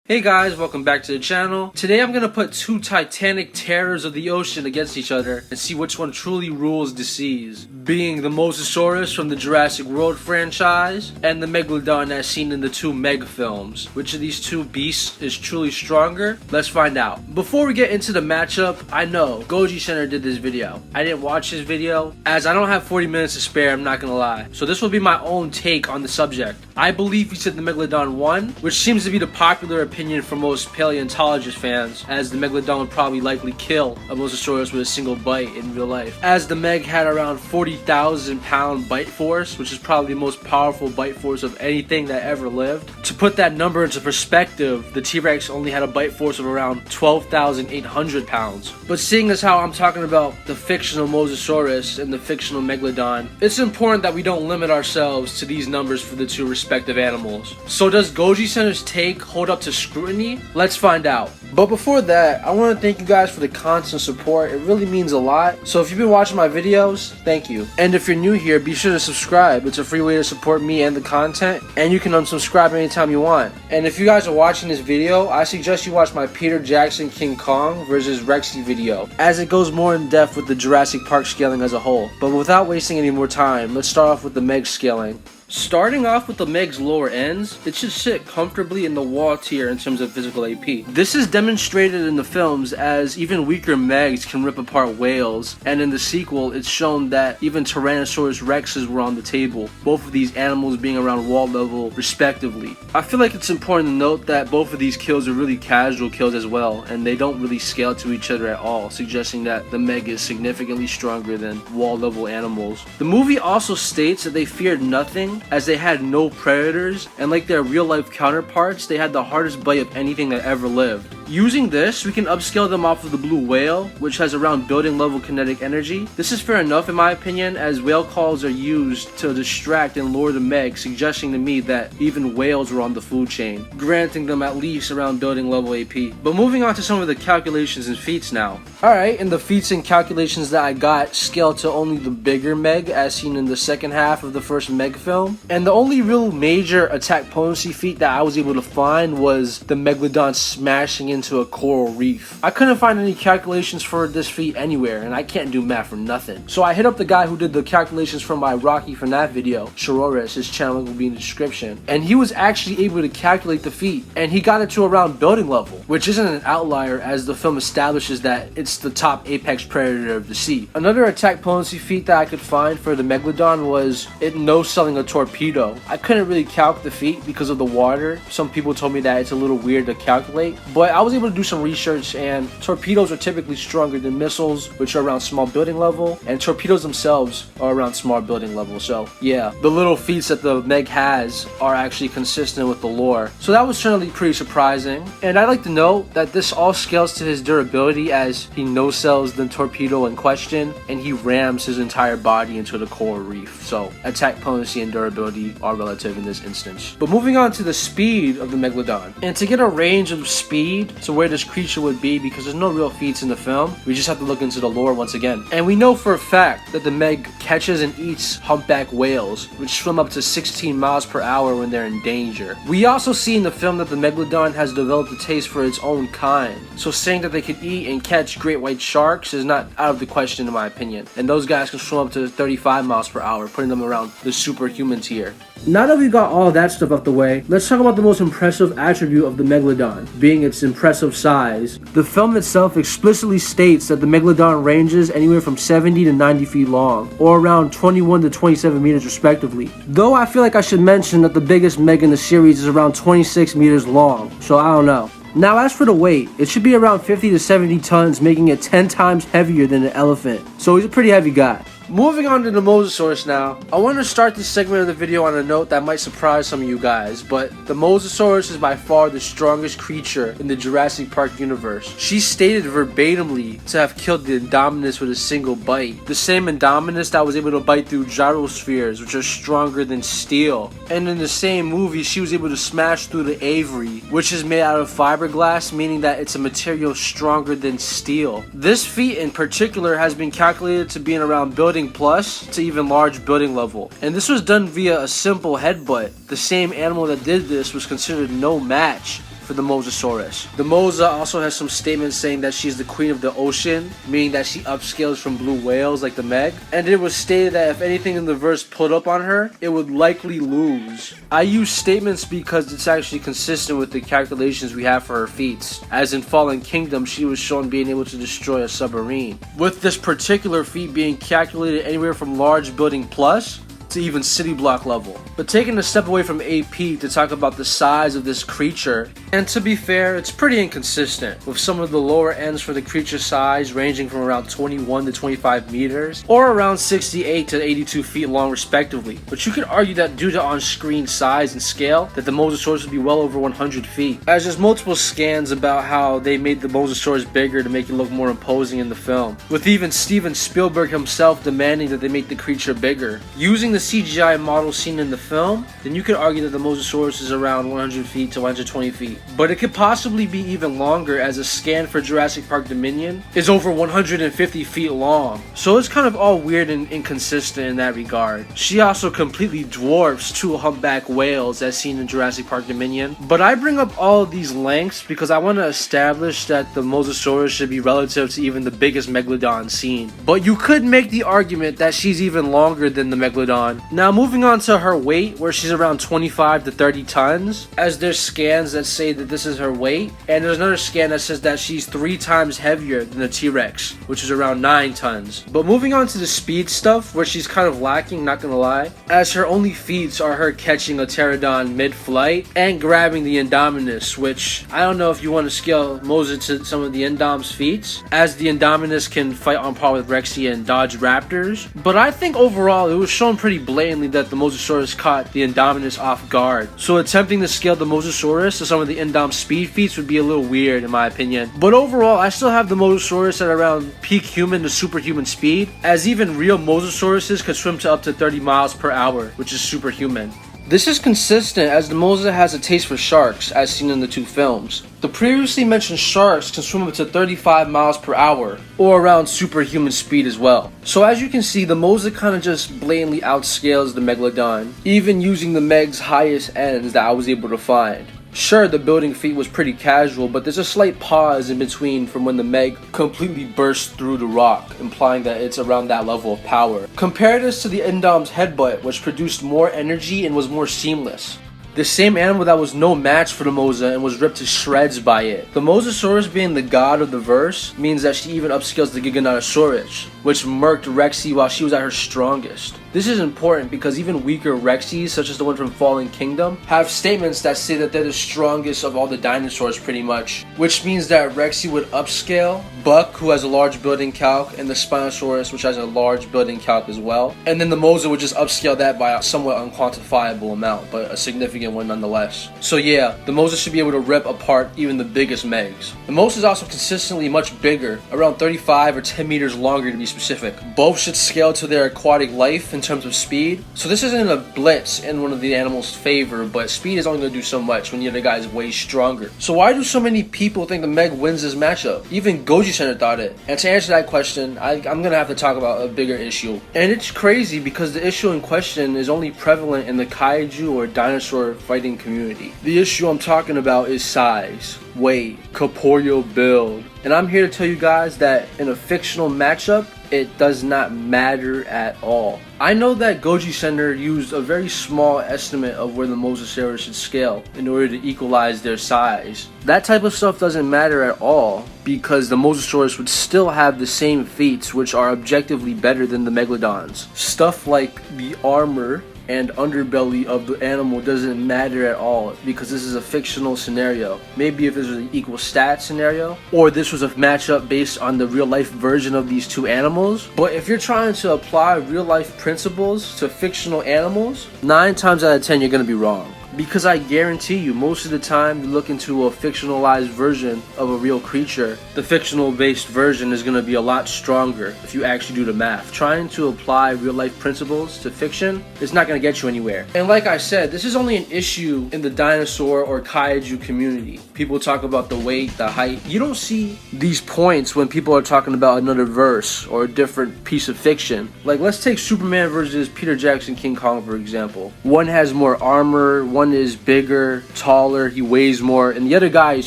Hey guys, welcome back to the channel. Today I'm gonna put two titanic terrors of the ocean against each other and see which one truly rules the seas. Being the Mosasaurus from the Jurassic World franchise and the Megalodon as seen in the two Meg films. Which of these two beasts is truly stronger? Let's find out. Before we get into the matchup, I know Goji-Chronic did this video. I didn't watch his video as I don't have 40 minutes to spare, I'm not gonna lie. So this will be my own take on the subject. I believe he said the Megalodon won, which seems to be the popular opinion for most paleontologist fans, as the Megalodon would probably likely kill a Mosasaurus with a single bite in real life. As the Meg had around 40,000 pound bite force, which is probably the most powerful bite force of anything that ever lived. To put that number into perspective, the T-Rex only had a bite force of around 12,800 pounds. But seeing as how I'm talking about the fictional Mosasaurus and the fictional Megalodon, it's important that we don't limit ourselves to these numbers for the two respective animals. So does Goji-Chronic's take hold up to scrutiny? Let's find out. But before that, I want to thank you guys for the constant support. It really means a lot. So if you've been watching my videos, thank you. And if you're new here, be sure to subscribe. It's a free way to support me and the content, and you can unsubscribe anytime you want. And if you guys are watching this video, I suggest you watch my Peter Jackson King Kong versus Rexy video, as it goes more in depth with the Jurassic Park scaling as a whole. But without wasting any more time, let's start off with the Meg scaling. Starting off with the Meg's lower ends, it should sit comfortably in the wall tier in terms of physical AP. This is demonstrated in the films as even weaker Megs can rip apart whales, and in the sequel it's shown that even Tyrannosaurus Rexes were on the table, both of these animals being around wall level respectively. I feel like it's important to note that both of these kills are really casual kills as well, and they don't really scale to each other at all, suggesting that the Meg is significantly stronger than wall level animals. The movie also states that they feared nothing as they had no predators, and like their real life counterparts, they had the hardest bite of anything that ever lived. Using this, we can upscale them off of the blue whale, which has around building level kinetic energy. This is fair enough in my opinion, as whale calls are used to distract and lure the Meg, suggesting to me that even whales were on the food chain, granting them at least around building level AP. But moving on to some of the calculations and feats now. Alright, and the feats and calculations that I got scaled to only the bigger Meg as seen in the second half of the first Meg film. And the only real major attack potency feat that I was able to find was the Megalodon smashing into a coral reef. I couldn't find any calculations for this feat anywhere, and I can't do math for nothing. So I hit up the guy who did the calculations for my Rocky FNAF video, Shororis, his channel will be in the description. And he was actually able to calculate the feat, and he got it to around building level, which isn't an outlier as the film establishes that it's the top apex predator of the sea. Another attack potency feat that I could find for the Megalodon was it no-selling a torpedo. I couldn't really calc the feat because of the water. Some people told me that it's a little weird to calculate, but I was able to do some research, and torpedoes are typically stronger than missiles, which are around small building level, and torpedoes themselves are around small building level. So yeah, the little feats that the Meg has are actually consistent with the lore. So that was certainly pretty surprising, and I'd like to note that this all scales to his durability, as he no-sells the torpedo in question and he rams his entire body into the coral reef. So attack potency and durability are relative in this instance. But moving on to the speed of the Megalodon, and to get a range of speed to where this creature would be, because there's no real feats in the film, we just have to look into the lore once again. And we know for a fact that the Meg catches and eats humpback whales, which swim up to 16 miles per hour when they're in danger. We also see in the film that the Megalodon has developed a taste for its own kind, so saying that they could eat and catch great white sharks is not out of the question in my opinion, and those guys can swim up to 35 miles per hour, putting them around the superhuman tier. Now that we got all that stuff out the way, let's talk about the most impressive attribute of the Megalodon, being its impressive size. The film itself explicitly states that the Megalodon ranges anywhere from 70 to 90 feet long, or around 21 to 27 meters respectively. Though I feel like I should mention that the biggest Meg in the series is around 26 meters long, so I don't know. Now as for the weight, it should be around 50 to 70 tons, making it 10 times heavier than an elephant. So he's a pretty heavy guy. Moving on to the Mosasaurus now, I want to start this segment of the video on a note that might surprise some of you guys, but the Mosasaurus is by far the strongest creature in the Jurassic Park universe. She stated verbatimly to have killed the Indominus with a single bite. The same Indominus that was able to bite through gyrospheres, which are stronger than steel. And in the same movie, she was able to smash through the Avery, which is made out of fiberglass, meaning that it's a material stronger than steel. This feat in particular has been calculated to be in around building plus to even large building level, and this was done via a simple headbutt. The same animal that did this was considered no match for the Mosasaurus. The Mosa also has some statements saying that she's the queen of the ocean, meaning that she upscales from blue whales like the Meg, and it was stated that if anything in the verse put up on her, it would likely lose. I use statements because it's actually consistent with the calculations we have for her feats, as in Fallen Kingdom she was shown being able to destroy a submarine, with this particular feat being calculated anywhere from large building plus to even city block level. But taking a step away from AP to talk about the size of this creature, and to be fair, it's pretty inconsistent, with some of the lower ends for the creature size ranging from around 21 to 25 meters, or around 68 to 82 feet long respectively. But you could argue that due to on-screen size and scale, that the Mosasaurus would be well over 100 feet, as there's multiple scans about how they made the Mosasaurus bigger to make it look more imposing in the film, with even Steven Spielberg himself demanding that they make the creature bigger. Using the CGI model seen in the film, then you could argue that the Mosasaurus is around 100 feet to 120 feet. But it could possibly be even longer, as a scan for Jurassic Park Dominion is over 150 feet long. So it's kind of all weird and inconsistent in that regard. She also completely dwarfs two humpback whales as seen in Jurassic Park Dominion. But I bring up all of these lengths because I want to establish that the Mosasaurus should be relative to even the biggest Megalodon seen. But you could make the argument that she's even longer than the Megalodon. Now moving on to her weight, where she's around 25 to 30 tons, as there's scans that say that this is her weight, and there's another scan that says that she's 3 times heavier than the T-Rex, which is around 9 tons. But moving on to the speed stuff, where she's kind of lacking, not gonna lie, as her only feats are her catching a pterodon mid-flight and grabbing the Indominus, which I don't know if you want to scale Mosa to some of the Indom's feats, as the Indominus can fight on par with Rexy and dodge raptors, but I think overall it was shown pretty blatantly that the Mosasaurus caught the Indominus off guard. So attempting to scale the Mosasaurus to some of the Indom speed feats would be a little weird in my opinion. But overall, I still have the Mosasaurus at around peak human to superhuman speed, as even real Mosasauruses could swim to up to 30 miles per hour, which is superhuman. This is consistent as the Mosa has a taste for sharks, as seen in the 2 films. The previously mentioned sharks can swim up to 35 miles per hour, or around superhuman speed as well. So as you can see, the Mosa kind of just blatantly outscales the Megalodon, even using the Meg's highest ends that I was able to find. Sure, the building feat was pretty casual, but there's a slight pause in between from when the Meg completely burst through the rock, implying that it's around that level of power. Compare this to the Indom's headbutt, which produced more energy and was more seamless. The same animal that was no match for the Mosa and was ripped to shreds by it. The Mosasaurus being the god of the verse means that she even upscales the Giganotosaurus, which murked Rexy while she was at her strongest. This is important because even weaker Rexys, such as the one from Fallen Kingdom, have statements that say that they're the strongest of all the dinosaurs pretty much, which means that Rexy would upscale Buck, who has a large building calc, and the Spinosaurus, which has a large building calc as well, and then the Mosa would just upscale that by a somewhat unquantifiable amount, but a significant one nonetheless. So yeah, the Mosa should be able to rip apart even the biggest Megs. The Mosa is also consistently much bigger, around 35 or 10 meters longer to be specific. Both should scale to their aquatic life in terms of speed, so this isn't a blitz in one of the animal's favor, but speed is only going to do so much when the other guy is way stronger. So why do so many people think the Meg wins this matchup? Even Goji-Center thought it. And to answer that question, I'm going to have to talk about a bigger issue. And it's crazy because the issue in question is only prevalent in the kaiju or dinosaur fighting community. The issue I'm talking about is size, weight, corporeal build. And I'm here to tell you guys that in a fictional matchup, it does not matter at all. I know that Goji-Center used a very small estimate of where the Mosasaurus should scale in order to equalize their size. That type of stuff doesn't matter at all because the Mosasaurus would still have the same feats which are objectively better than the Megalodons. Stuff like the armor and underbelly of the animal doesn't matter at all because this is a fictional scenario. Maybe if this was an equal stat scenario, or this was a matchup based on the real life version of these two animals. But if you're trying to apply real life principles to fictional animals, 9 times out of 10 you're gonna be wrong. Because I guarantee you, most of the time you look into a fictionalized version of a real creature, the fictional based version is going to be a lot stronger if you actually do the math. Trying to apply real life principles to fiction is not going to get you anywhere. And like I said, this is only an issue in the dinosaur or kaiju community. People talk about the weight, the height. You don't see these points when people are talking about another verse or a different piece of fiction. Like let's take Superman versus Peter Jackson King Kong for example. One has more armor, one one is bigger, taller, he weighs more, and the other guy is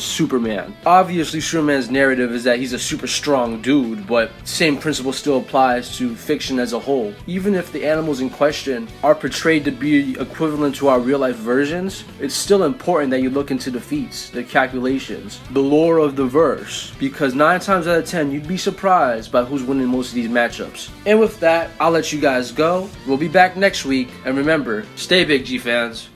Superman. Obviously, Superman's narrative is that he's a super strong dude, but same principle still applies to fiction as a whole. Even if the animals in question are portrayed to be equivalent to our real life versions, it's still important that you look into the feats, the calculations, the lore of the verse, because 9 times out of 10 you'd be surprised by who's winning most of these matchups. And with that, I'll let you guys go. We'll be back next week, and remember, stay big, G fans.